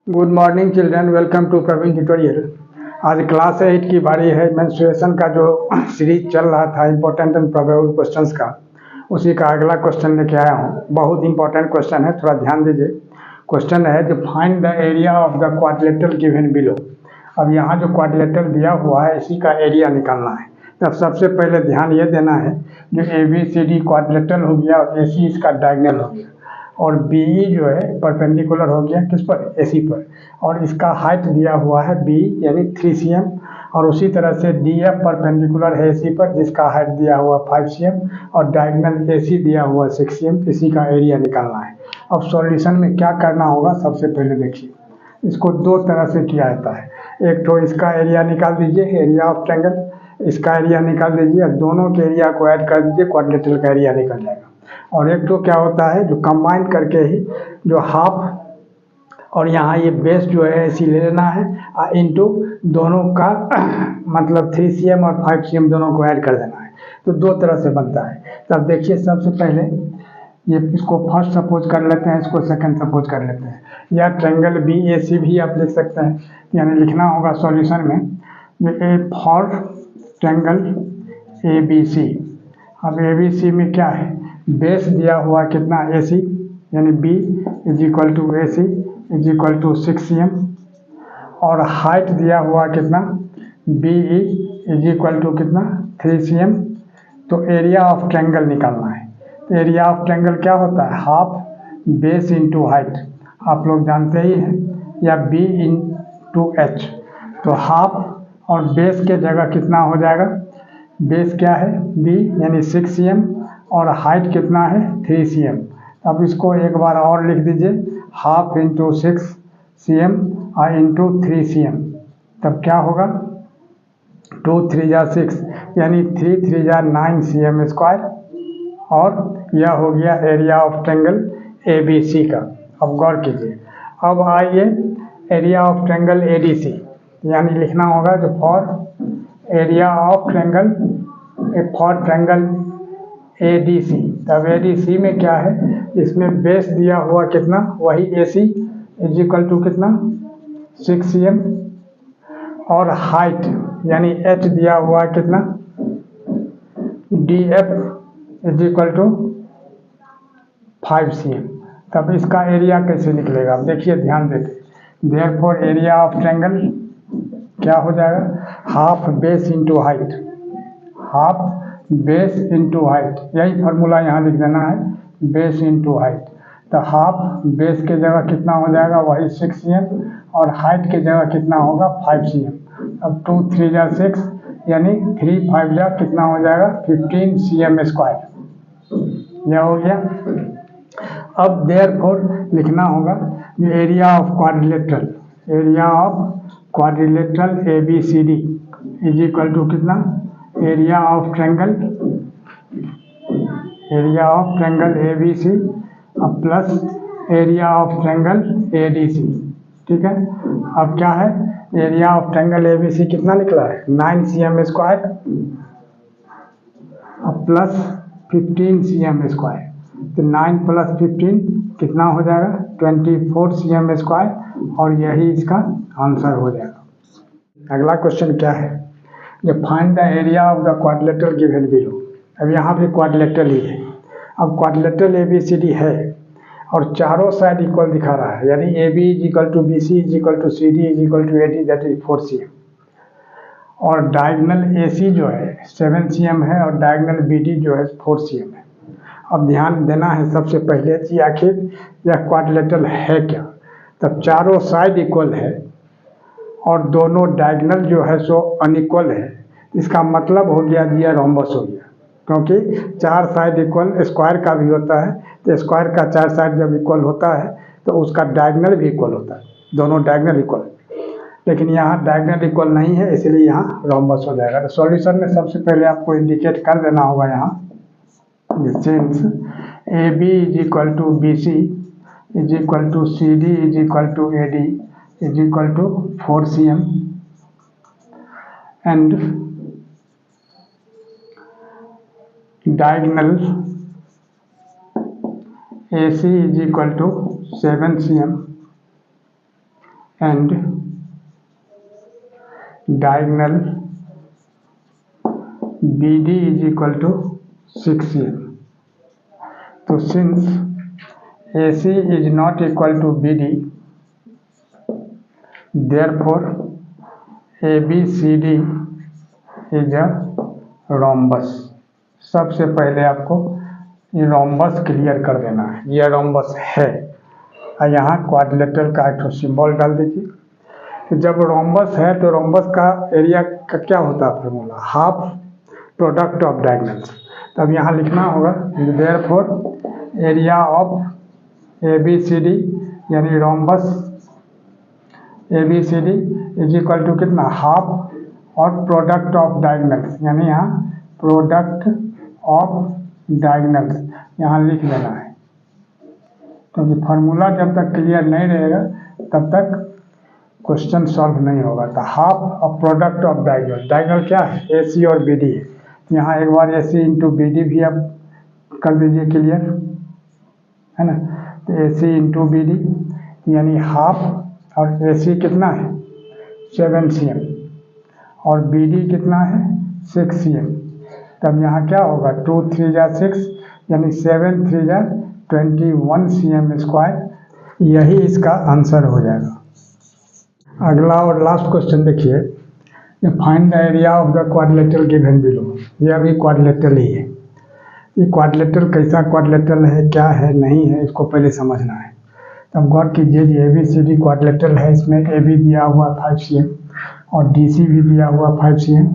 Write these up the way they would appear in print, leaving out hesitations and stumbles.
Good morning children, welcome to Praveen tutorial. आज class 8 की बारी है। मेंस्ट्रुएशन का जो सीरीज चल रहा था इंपॉर्टेंट एंड प्रोबेबल क्वेश्चंस का, उसी का अगला क्वेश्चन लेके आया हूँ। बहुत इंपॉर्टेंट क्वेश्चन है, थोड़ा ध्यान दीजिए। क्वेश्चन है जो find the area of the quadrilateral given below. अब यहाँ जो क्वाड्रिलेटरल दिया हुआ है इसी का एरिया निकालना है। तब सबसे पहले ध्यान ये देना है जो ABCD क्वाड्रिलेटरल हो गया और AC इसका डायगोनल हो गया, और BE जो है परपेंडिकुलर हो गया किस पर, AC पर, और इसका हाइट दिया हुआ है B यानी 3 cm, और उसी तरह से DF परपेंडिकुलर है AC पर जिसका हाइट दिया हुआ 5 cm, और डायगोनल AC दिया हुआ 6 cm। इसी का एरिया निकालना है। अब सॉल्यूशन में क्या करना होगा, सबसे पहले देखिए इसको दो तरह से किया जाता है। एक तो इसका एरिया निकाल दीजिए, एरिया ऑफ ट्रायंगल, इसका एरिया निकाल दीजिए, दोनों के एरिया को ऐड कर दीजिए, क्वाड्रिलेटरल का एरिया निकल जाएगा। और एक तो क्या होता है जो कंबाइन करके ही जो हाफ और यहाँ ये बेस जो है ऐसी ले लेना है इनटू दोनों का मतलब 3 cm और 5 cm दोनों को ऐड कर देना है। तो दो तरह से बनता है। तब देखिए सबसे पहले ये इसको फर्स्ट सपोज कर लेते हैं, इसको सेकंड सपोज कर लेते हैं, या ट्रायंगल BAC भी आप लिख सकते हैं। यानी लिखना होगा सॉल्यूशन में ये फॉर ट्रायंगल ABC। अब ABC में क्या है, बेस दिया हुआ कितना AC यानी B is equal to AC is equal to 6 cm, और हाइट दिया हुआ कितना BE इज इक्वल टू कितना 3 cm। तो एरिया ऑफ ट्रायंगल निकालना है। तो एरिया ऑफ ट्रायंगल क्या होता है, हाफ बेस इंटू हाइट, आप लोग जानते ही हैं, या B इंटू H। तो हाफ और बेस के जगह कितना हो जाएगा, बेस क्या है B यानी 6 cm, और हाइट कितना है 3 cm। अब इसको एक बार और लिख दीजिए, हाफ इंटू 6 cm और इंटू 3 cm। तब क्या होगा 2 3 जा 6 यानी 3 3 जा 9 cm स्क्वायर, और यह हो गया एरिया ऑफ ट्रायंगल ABC का। अब गौर कीजिए। अब आइए एरिया ऑफ ट्रायंगल ADC, यानी लिखना होगा जो for area of triangle ADC। तब ADC में क्या है, इसमें बेस दिया हुआ कितना वही AC इज इक्वल टू कितना 6 cm, और हाइट यानी H दिया हुआ कितना DF is equal to 5 cm। तब इसका एरिया कैसे निकलेगा, अब देखिए ध्यान देते। देयरफॉर एरिया ऑफ ट्रायंगल क्या हो जाएगा, half base into height, half base into height, यही फार्मूला यहाँ लिख देना है, बेस इंटू हाइट। तो हाफ बेस के जगह कितना हो जाएगा वही 6 cm, और हाइट के जगह कितना होगा 5 cm। अब 2 3 जा 6 यानी 3 5 जा कितना हो जाएगा 15 cm स्क्वायर। यह हो गया। अब देयरफॉर लिखना होगा जो area of quadrilateral, area of quadrilateral ABCD is equal to कितना area of triangle ABC plus area of triangle ADC। ठीक है। अब क्या है, एरिया ऑफ ट्रायंगल ABC कितना निकला है 9 cm square plus 15 cm square. तो 9 प्लस 15 कितना हो जाएगा 24 cm स्क्वायर, और यही इसका आंसर हो जाएगा। अगला क्वेश्चन क्या है, जो find the area of the quadrilateral given below. अब यहाँ भी क्वाड्रिलेटरल ही है। अब क्वाड्रिलेटरल ABCD है और चारों साइड इक्वल दिखा रहा है, यानी AB is equal to BC is equal to CD is equal to AD that is 4 cm, और डायगोनल AC जो है 7 cm है, और डायगोनल BD जो है 4 cm है। अब ध्यान देना है सबसे पहले कि आखिर यह क्वाड्रिलेटरल है क्या। तब चारों साइड इक्वल है और दोनों डायगोनल जो है सो अनइक्वल है। इसका मतलब हो गया जी रोम्बस हो गया, क्योंकि चार साइड इक्वल स्क्वायर का भी होता है। तो स्क्वायर का चार साइड जब इक्वल होता है तो उसका डायगोनल भी इक्वल होता है, दोनों डायगोनल इक्वल। लेकिन यहाँ डायगोनल इक्वल नहीं है, इसलिए यहाँ रोम्बस हो जाएगा। तो सॉल्यूशन में सबसे पहले आपको इंडिकेट कर देना होगा यहाँ, since AB is equal to BC is equal to CD is equal to AD is equal to 4 cm, and diagonal AC is equal to 7 cm and diagonal BD is equal to 6 cm. तो since AC is not equal to BD, therefore ABCD is a rhombus. सबसे पहले आपको ये rhombus clear कर देना है, ये rhombus है। और यहाँ क्वाड्रिलेटरल का एक सिंबल डाल दीजिए। तो जब रोम्बस है तो रोम्बस का एरिया का क्या होता है formula, half product of diagonals. तो अब यहाँ लिखना होगा देयरफॉर एरिया ऑफ ABCD यानी rhombus ABCD is equal to कितना, हाफ और प्रोडक्ट ऑफ डायगोनल्स, यानी यहाँ प्रोडक्ट ऑफ डायगोनल्स यहाँ लिख लेना है। क्योंकि फार्मूला जब तक क्लियर नहीं रहेगा तब तक क्वेश्चन सॉल्व नहीं होगा। तो half of product of diagonal, diagonal क्या है, AC और BD है। यहाँ एक बार AC इंटू BD भी आप कर दीजिए क्लियर, है ना। तो AC इंटू BD यानी हाफ, और AC कितना है 7 cm और BD कितना है 6 cm। तब यहाँ क्या होगा 2 3 जा 6 यानी 7 3 जा 21 cm स्क्वायर, यही इसका आंसर हो जाएगा। अगला और लास्ट क्वेश्चन देखिए, find the area of the quadrilateral given below. यह भी क्वाड्रिलेटरल ही है। ये क्वाड्रिलेटरल कैसा क्वाड्रिलेटरल है, क्या है नहीं है, इसको पहले समझना है। तब गौर कीजिए जी ABCD क्वाड्रिलेटरल है, इसमें AB दिया हुआ 5 cm और DC भी दिया हुआ 5 cm,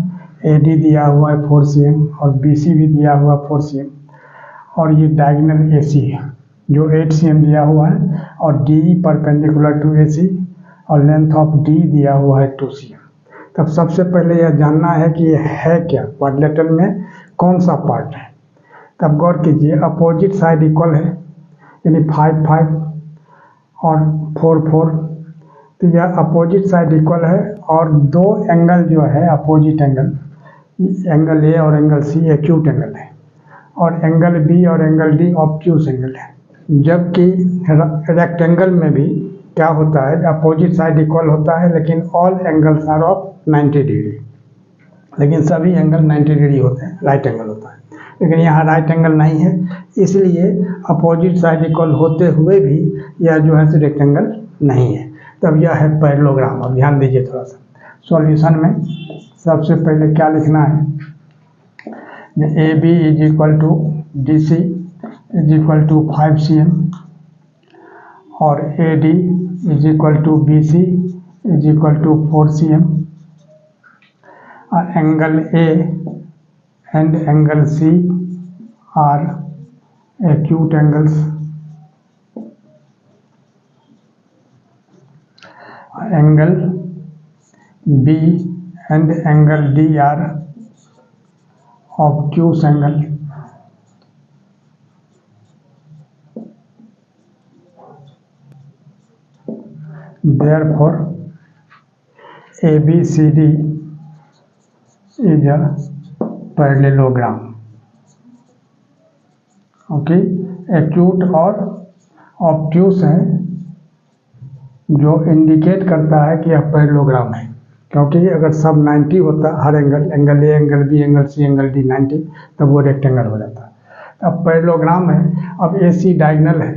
AD दिया हुआ है 4 cm और BC भी दिया हुआ 4 cm, और ये डायगोनल AC है जो 8 cm दिया हुआ है, और DE परपेंडिकुलर टू AC और लेंथ ऑफ D दिया हुआ है 2 cm। तब सबसे पहले यह जानना है कि ये है क्या, क्वाड्रिलेटरल में कौन सा पार्ट है। तब गौर कीजिए अपोजिट साइड इक्वल है, यानी 5 5 और 4 4, तो यह अपोजिट साइड इक्वल है। और दो एंगल जो है अपोजिट एंगल, एंगल A और एंगल C एक्यूट एंगल है, और एंगल B और एंगल D ऑब्ट्यूज एंगल है। जबकि रेक्टेंगल में भी क्या होता है, अपोजिट साइड इक्वल होता है लेकिन all angles are of 90 degree, लेकिन सभी एंगल 90 डिग्री होते हैं, राइट एंगल होता है। लेकिन यहाँ राइट एंगल नहीं है, इसलिए अपोजिट साइड इक्वल होते हुए भी यह जो है रेक्टेंगल नहीं है। तब यह है पैरेललोग्राम। अब ध्यान दीजिए थोड़ा सा, सॉल्यूशन में सबसे पहले क्या लिखना है, AB is equal to DC is equal to 5 cm और AD is equal to BC is equal to 4 cm, और angle A and angle C are acute angles, angle B and angle D are obtuse angle, therefore ABCD is a parallelogram। Okay, acute और obtuse है जो indicate करता है कि यह parallelogram है, क्योंकि अगर सब 90 होता हर angle, angle A angle B angle C angle D 90, तब वो रेक्टेंगल हो जाता है। अब पैरेललोग्राम है। अब AC डायगोनल है।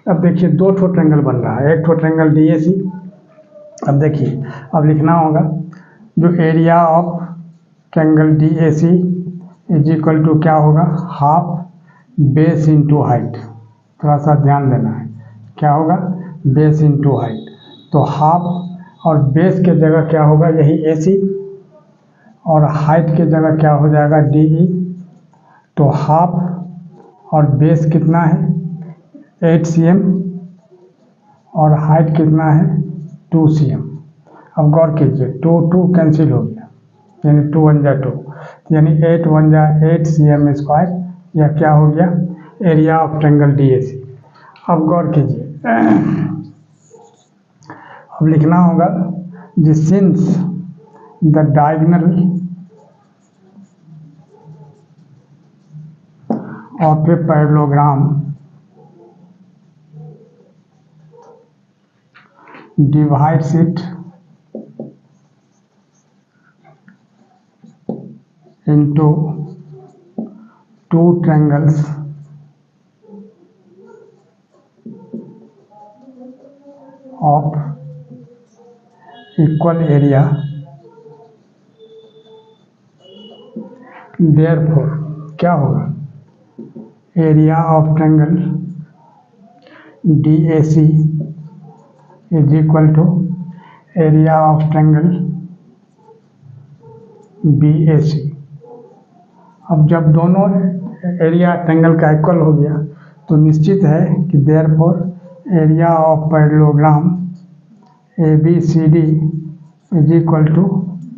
अब देखिए दो ठो ट्रायंगल बन रहा है, एक ठो ट्रायंगल DAC। अब देखिए, अब लिखना होगा जो area of triangle DAC is equal to क्या होगा, हाफ बेस इंटू हाइट। थोड़ा सा ध्यान देना है, क्या होगा, बेस इंटू हाइट। तो हाफ और बेस के जगह क्या होगा, यही AC, और हाइट के जगह क्या हो जाएगा DE। तो हाफ और बेस कितना है 8 cm और हाइट कितना है 2 cm। अब गौर कीजिए 2 2 कैंसिल हो गया, यानी 2 1 जा 2, यानी 8 1 जा 8 cm स्क्वायर। यह क्या हो गया, एरिया ऑफ ट्रायंगल DAC। अब गौर कीजिए, अब लिखना होगा since the diagonal of a parallelogram divides it into two triangles of equal area, therefore क्या होगा, area of triangle DAC is equal to area of triangle BAC। अब जब दोनों एरिया ट्रायंगल का इक्वल हो गया तो निश्चित है कि therefore area of parallelogram ABCD is equal to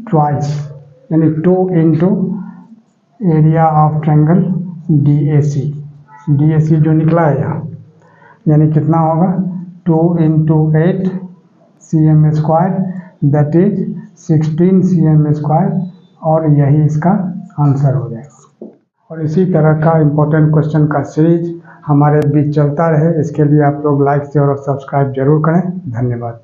twice, यानी 2 into area of triangle DAC जो निकला है यहाँ, यानी कितना होगा 2 into 8 cm², that is 16 cm², और यही इसका आंसर हो जाएगा। और इसी तरह का इम्पोर्टेंट क्वेश्चन का सीरीज हमारे बीच चलता रहे, इसके लिए आप लोग लाइक शेयर और सब्सक्राइब जरूर करें। धन्यवाद।